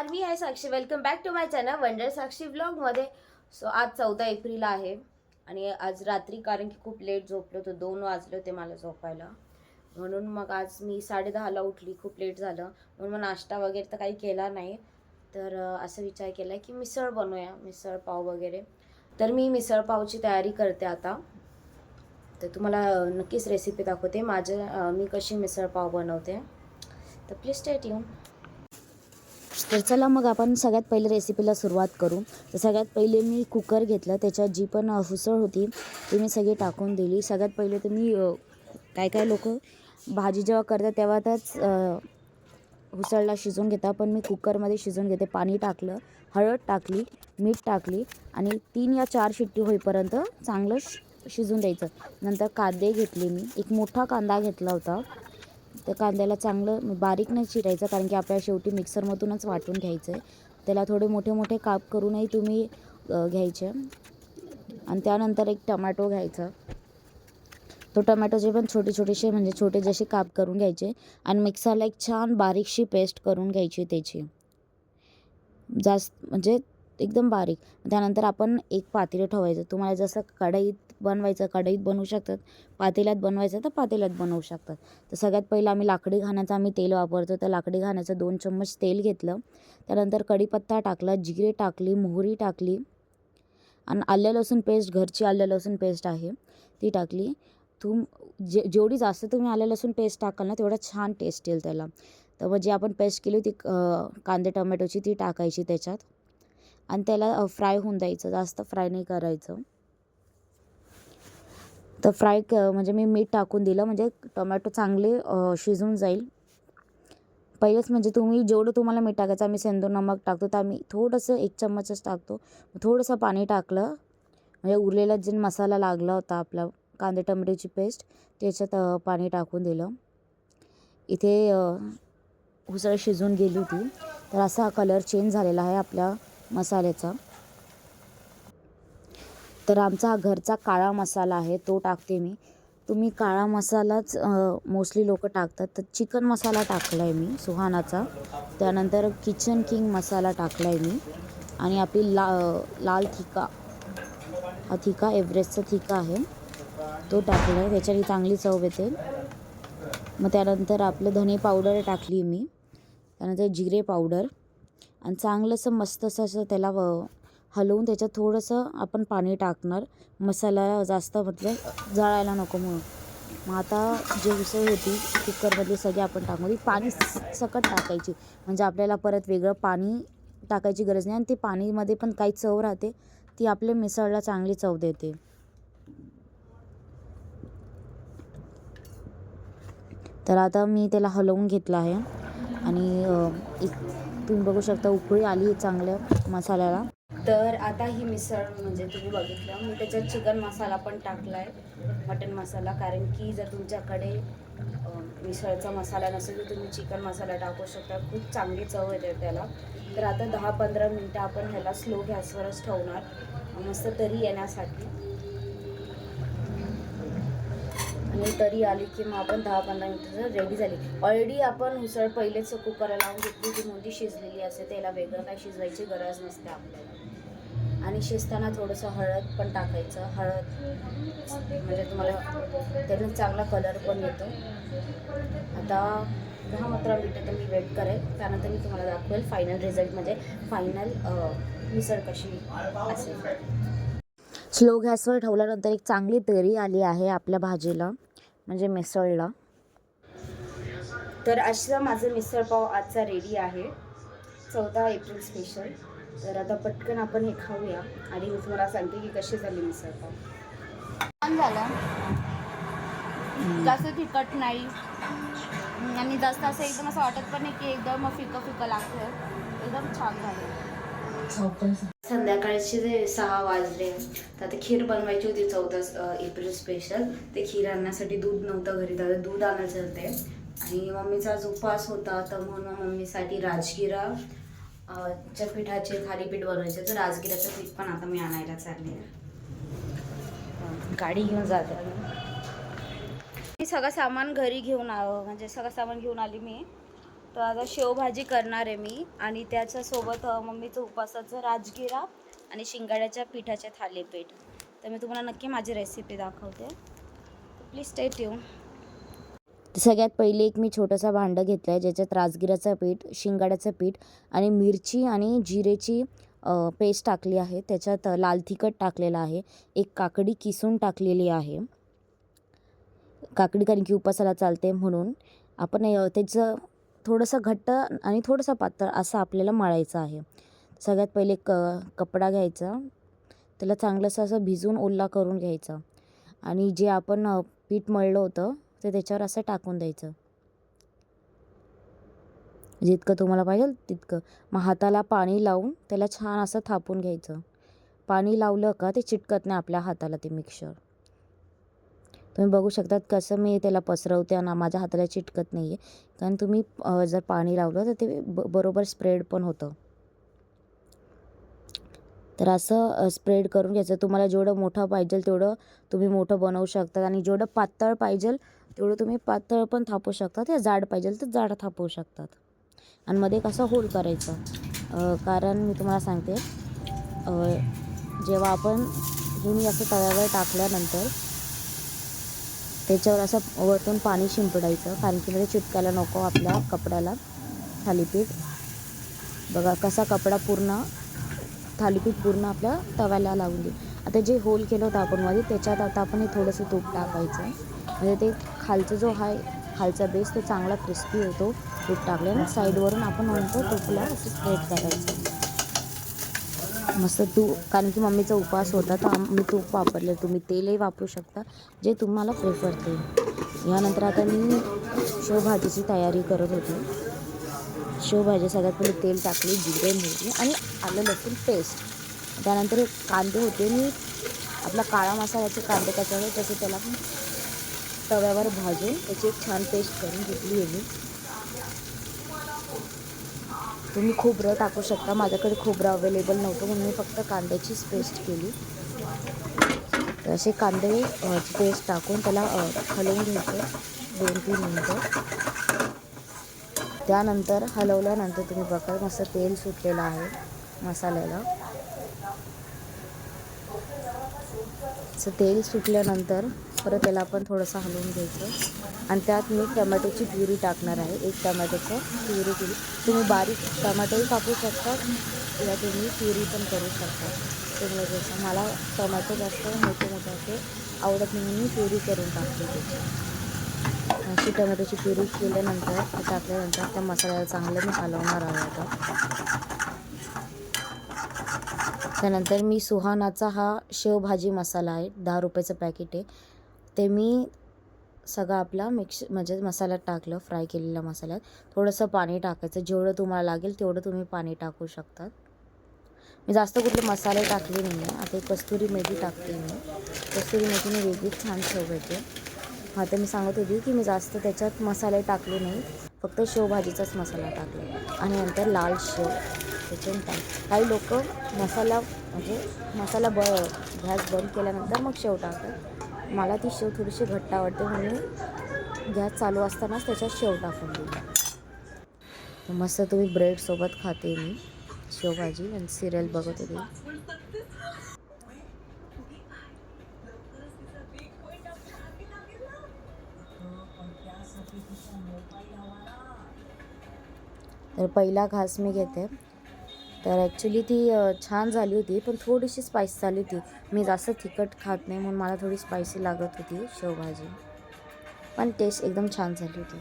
नमस्कार, मी आहे साक्षी. Welcome back to my channel wonder Sakshi व्लॉगमध्ये. सो आज 14 एप्रिल आहे आणि आज रात्री, कारण की खूप लेट झोपलो होतो, 2 वाजले होते मला झोपायला. म्हणून मग आज मी 10:30ला उठली. खूप लेट झालं म्हणून मग नाश्ता वगैरे तर काही केला नाही. तर असं विचार केला की मिसळ बनवूया, मिसळ पाव वगैरे. तर मी मिसळ पावची तयारी करते आता. तर तुम्हाला नक्कीच रेसिपी दाखवते मी कशी मिसळ पाव बनवते. तर प्लीज स्टे ट्यून. तर चला मग आपण सगळ्यात पहिले रेसिपीला सुरुवात करू. तर सगळ्यात पहिले मी कुकर घेतलं, त्याच्यात जी पण हुसळ होती ती मी सगळी टाकून दिली. सगळ्यात पहिले तर मी काय लोक भाजी जेव्हा करतात तेव्हा त्याच हुसळला शिजवून घेतात, पण मी कुकरमध्ये शिजवून घेते. पाणी टाकलं, हळद टाकली, मीठ टाकली आणि 3 या 4 शिट्टी होईपर्यंत चांगलं शिजून द्यायचं. नंतर कांदे घेतले, मी एक मोठा कांदा घेतला होता. त्या कांद्याला चांगलं बारीक नाही चिरायचं, कारण की आपल्याला शेवटी मिक्सरमधूनच वाटून घ्यायचं आहे. त्याला थोडे मोठे मोठे काप करूनही तुम्ही घ्यायचे. आणि त्यानंतर एक टमॅटो घ्यायचा. तो टमॅटोचे पण छोटे म्हणजे छोटे जसे काप करून घ्यायचे आणि मिक्सरला एक छान बारीकशी पेस्ट करून घ्यायची त्याची, जास्त म्हणजे एकदम बारीक. त्यानंतर आपण एक पातेलं ठेवायचं. तुम्हाला जसं कढईत बनवायचं कढईत बनवू शकतात, पातेल्यात बनवायचं तर पातेल्यात बनवू शकतात. तर सगळ्यात पहिलं आम्ही तेल वापरतो. तर लाकडी घाण्याचं 2 चम्मच तेल घेतलं. त्यानंतर कढीपत्ता टाकला, जिरे टाकली, मोहरी टाकली आणि आलं लसूण पेस्ट, घरची आलं लसूण पेस्ट आहे ती टाकली. जेवढी जास्त तुम्ही आलं लसूण पेस्ट टाकाल ना तेवढा छान टेस्ट येईल त्याला. तर मग जी आपण पेस्ट केली होती कांदे टोमॅटोची ती टाकायची त्याच्यात आणि त्याला फ्राय होऊन द्यायचं, जास्त फ्राय नाही करायचं. तर म्हणजे मी मीठ टाकून दिलं, म्हणजे टोमॅटो चांगले शिजून जाईल. पहिलेच म्हणजे जेवढं तुम्हाला मीठ टाकायचं, आम्ही सेंदूर नमक टाकतो तर आम्ही थोडंसं 1 चम्मचच टाकतो. थोडंसं पाणी टाकलं, म्हणजे उरलेला जे मसाला लागला होता आपला कांदे टोमॅटोची पेस्ट त्याच्यात पाणी टाकून दिलं. इथे उसळ शिजून गेली होती. तर असा कलर चेंज झालेला आहे आपल्या मसाल्याचा. तर आमचा हा घरचा काळा मसाला आहे तो टाकते मी. तुम्ही काळा मसालाच मोस्टली लोक टाकतात. तर चिकन मसाला टाकला आहे मी सुहानाचा. त्यानंतर किचन किंग मसाला टाकला आहे मी आणि आपली लाल थिका, हा थिका एव्हरेस्टचा थिका आहे तो टाकला आहे, त्याच्याने चांगली चव येते. मग त्यानंतर आपलं धने पावडर टाकली मी. त्यानंतर जिरे पावडर आणि चांगलंसं मस्त असं त्याला हलवून त्याच्यात थोडंसं आपण पाणी टाकणार, मसाला जास्त मतलब जळायला नको म्हणून. मग आता जी उसळ होती कुकरमधली सगळी आपण टाकून पाणी सकट टाकायची, म्हणजे आपल्याला परत वेगळं पाणी टाकायची गरज नाही आणि ते पाणीमध्ये पण काही चव राहते, ती आपल्या मिसळला चांगली चव देते. तर आता मी त्याला हलवून घेतलं आहे आणि तुम्ही बघू शकता उकळी आली चांगल्या मसाल्याला. तर आता ही मिसळ म्हणजे तुम्ही बघितलं, मी त्याच्यात चिकन मसाला पण टाकला आहे, मटन मसाला. कारण की जर तुमच्याकडे मिसळचा मसाला नसेल तर तुम्ही चिकन मसाला टाकू शकता, खूप चांगली चव येते त्याला. तर आता 10-15 मिनटं आपण ह्याला स्लो गॅसवरच ठेवणार, मस्त तरी येण्यासाठी. आणि तरी आली की मग आपण 10-15 मिनटं रेडी झाली. ऑलरेडी आपण उसळ पहिलेच कुकरला लावून घेतली, जी मोठी शिजलेली असते. त्याला वेगळं काही शिजवायची गरज नसते आपल्याला. आणि शिजताना थोडंसं हळद पण टाकायचं. हळद म्हणजे तुम्हाला त्याने चांगला कलर पण येतो. आता 10-15 मिनटं तर मी वेट करेल, त्यानंतर मी तुम्हाला दाखवेल फायनल रिझल्ट, म्हणजे फायनल मिसळ कशी असेल. स्लो गॅसवर ठेवल्यानंतर एक चांगली तरी आली आहे आपल्या भाजीला, म्हणजे मिसळला. तर असं माझं मिसळपाव आजचा रेडी आहे, 14 एप्रिल स्पेशल. तर आता पटकन आपण हे खाऊया आणि मी तुम्हाला सांगते की कशी झाली मिसळपाव. छान झालं, जास्त तिखट नाही आणि जास्त असं एकदम असं वाटत पण नाही की एकदम फिकं लागतं, एकदम छान झालं. संध्याकाळचे जे 6 वाजले, तर आता खीर बनवायची होती 14 एप्रिल स्पेशल. ते खीर आणण्यासाठी दूध नव्हतं घरी, तर दूध आणायचं होते आणि मम्मीचा आज उपवास होता. तर म्हणून मम्मीसाठी राजगिरा च्या पिठाचे थालीपीठ बनवायचे. तर राजगिराचं पीठ पण आता मी आणायला चालले, गाडी घेऊन जाते. मी सगळं सामान घरी घेऊन म्हणजे सगळं सामान घेऊन आली मी. तर आता शेवभाजी करणार आहे मी आणि त्याच्यासोबत मम्मीचं उपासाचं राजगिरा आणि शिंगाड्याच्या पिठाचे थालीपीठ. तर मी तुम्हाला नक्की माझी रेसिपी दाखवते, तर प्लीज स्टे ट्यून. सगळ्यात पहिले एक मी छोटंसं भांडं घेतलं आहे ज्याच्यात राजगिराचं पीठ, शिंगाड्याचं पीठ आणि मिरची आणि जिरेची पेस्ट टाकली आहे. त्याच्यात लाल तिखट टाकलेलं आहे, एक काकडी किसून टाकलेली आहे. काकडी कारण की उपासाला चालते म्हणून आपण त्याचं थोडंसं घट्ट आणि थोडंसं पातळ असं आपल्याला मळायचं आहे. सगळ्यात पहिले कपडा घ्यायचा, त्याला चांगलंसं असं भिजवून ओला करून घ्यायचा आणि जे आपण पीठ मळलं होतं ते त्याच्यावर असं टाकून द्यायचं, जितकं तुम्हाला पाहिजे तितकं. मग हाताला पाणी लावून त्याला छान असं थापून घ्यायचं. पाणी लावलं का ते चिटकत नाही आपल्या हाताला ते मिक्सचर. तुम्ही बघू शकतात कसं मी त्याला पसरवते आणि माझ्या हाताला चिटकत नाही आहे, कारण तुम्ही जर पाणी लावलं तर ते बरोबर स्प्रेड पण होतं. तर असं स्प्रेड करून घ्यायचं. तुम्हाला जेवढं मोठं पाहिजे तेवढं तुम्ही मोठं बनवू शकता आणि जेवढं पातळ पाहिजे तेवढं तुम्ही पातळ पण थापू शकता, या जाड पाहिजे तर जाड थापू शकतात. आणि मध्ये कसं होल करायचं, कारण मी तुम्हाला सांगते, जेव्हा आपण हे मी असं तव्यावर टाकल्यानंतर त्याच्यावर असं वरतून पाणी शिंपडायचं, कारण की मध्ये चिटकायला नको आपल्या कपड्याला थालीपीठ. बघा कसा कपडा पूर्ण थालीपीठ पूर्ण आपल्या तव्याला लावून दे. आता जे होल केलं होतं आपण मध्ये त्याच्यात आता आपण हे थोडंसं तूप टाकायचं, म्हणजे ते खालचा जो आहे खालचा बेस तो चांगला क्रिस्पी होतो तूप टाकल्याने. साईडवरून आपण नंतर तूपला असं स्प्रेड करायचं मस्त तूप, कारण की मम्मीचा उपवास होता तर मी तूप वापरले. तुम्ही तेलही वापरू शकता जे तुम्हाला प्रेफर ते. यानंतर आता मी शेवभाजीची तयारी करत होती. शेवभाजी सगळ्यात पहिले तेल टाकले, जिरे, मोहरी आणि आलं लसूण पेस्ट. त्यानंतर हे कांदे होते, मी आपला काळा मसाल्याचे कांदे त्याच्यावर तसे त्याला पण तव्यावर भाजून त्याची एक छान पेस्ट करून घेतली आहे मी. तुम्ही खोबरं टाकू शकता, माझ्याकडे खोबरं अवेलेबल नव्हतं म्हणून मी फक्त कांद्याचीच पेस्ट केली. तर असे कांदे पेस्ट टाकून त्याला हलवून घ्यायचं 2-3 मिनटं. त्यानंतर हलवल्यानंतर तुम्ही बघा मस्त तेल सुटलेलं आहे मसाल्याला. असं तेल सुटल्यानंतर परत त्याला आपण थोडंसं हलवून घ्यायचं आणि त्यात मी टमॅटोची प्युरी टाकणार आहे. एक टमॅटोचं प्युरी केली, तुम्ही बारीक टमॅटोही कापू शकता किंवा तुम्ही प्युरी पण करू शकता. तुम्हाला जसं, मला टमॅटो जास्त मोठे असे आवडत नाही म्हणून मी प्युरी करून टाकते त्याची. अशी टमॅटोची प्युरी केल्यानंतर टाकल्यानंतर त्या मसाल्याला चांगलं मी हलवणार आहे आता. त्यानंतर मी सुहानाचा हा शेवभाजी मसाला आहे, 10 रुपयाचं पॅकेट आहे, ते मी सगळं आपला मिक्स म्हणजे मसाल्यात टाकलं, फ्राय केलेल्या मसाल्यात. थोडंसं पाणी टाकायचं, जेवढं तुम्हाला लागेल तेवढं तुम्ही पाणी टाकू शकतात. मी जास्त कुठले मसाले टाकले नाही आहे. आता कस्तुरी मेथी टाकते मी. कस्तुरी मेथीने वेगळीच छान चव येते. हा, तर मी सांगत होती की मी जास्त त्याच्यात मसाले टाकले नाही, फक्त शेवभाजीचाच मसाला टाकला. आणि नंतर लाल शेव त्याच्यात काही लोक मसाला म्हणजे गॅस बंद केल्यानंतर मग शेव टाकतात. मला ती शेव थोडीशी घट्ट आवडते म्हणून गॅस चालू असतानाच त्याच्यात शेव टाकून दिली. तर मस्त तुम्ही ब्रेडसोबत खाते मी शेवभाजी आणि सिरियल बघत होते. तर पहिला घास मी घेते. तर ॲक्च्युली ती छान झाली होती, पण थोडीशी स्पाइस झाली होती. मी जास्त तिखट खात नाही म्हणून मला थोडी स्पायसी लागत होती शेवभाजी, पण टेस्ट एकदम छान झाली होती.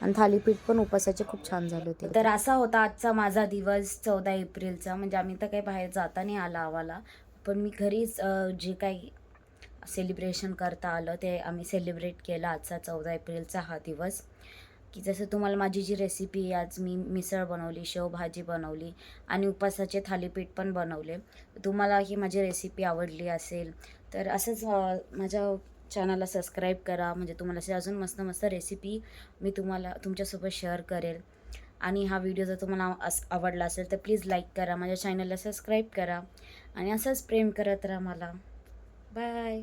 आणि थालीपीठ पण उपासाचे खूप छान झाले होते. तर असा होता आजचा माझा दिवस 14 एप्रिलचा. म्हणजे आम्ही तर काही बाहेर जाता नाही आला आम्हाला, पण मी घरीच जे काही सेलिब्रेशन करता आलं ते आम्ही सेलिब्रेट केलं आजचा 14 एप्रिलचा हा दिवस. की जसं तुम्हाला माझी जी रेसिपी, आज मी मिसळ बनवली, शेवभाजी बनवली आणि उपासाचे थालीपीठ पण बनवले. तुम्हाला ही माझी रेसिपी आवडली असेल तर असंच माझ्या चॅनलला सबस्क्राईब करा, म्हणजे तुम्हाला असे अजून मस्त मस्त रेसिपी मी तुम्हाला तुमच्यासोबत शेअर करेल. आणि हा व्हिडिओ जर तुम्हाला आवडला असेल तर प्लीज लाईक करा, माझ्या चॅनलला सबस्क्राईब करा आणि असंच प्रेम करत राहा मला. बाय.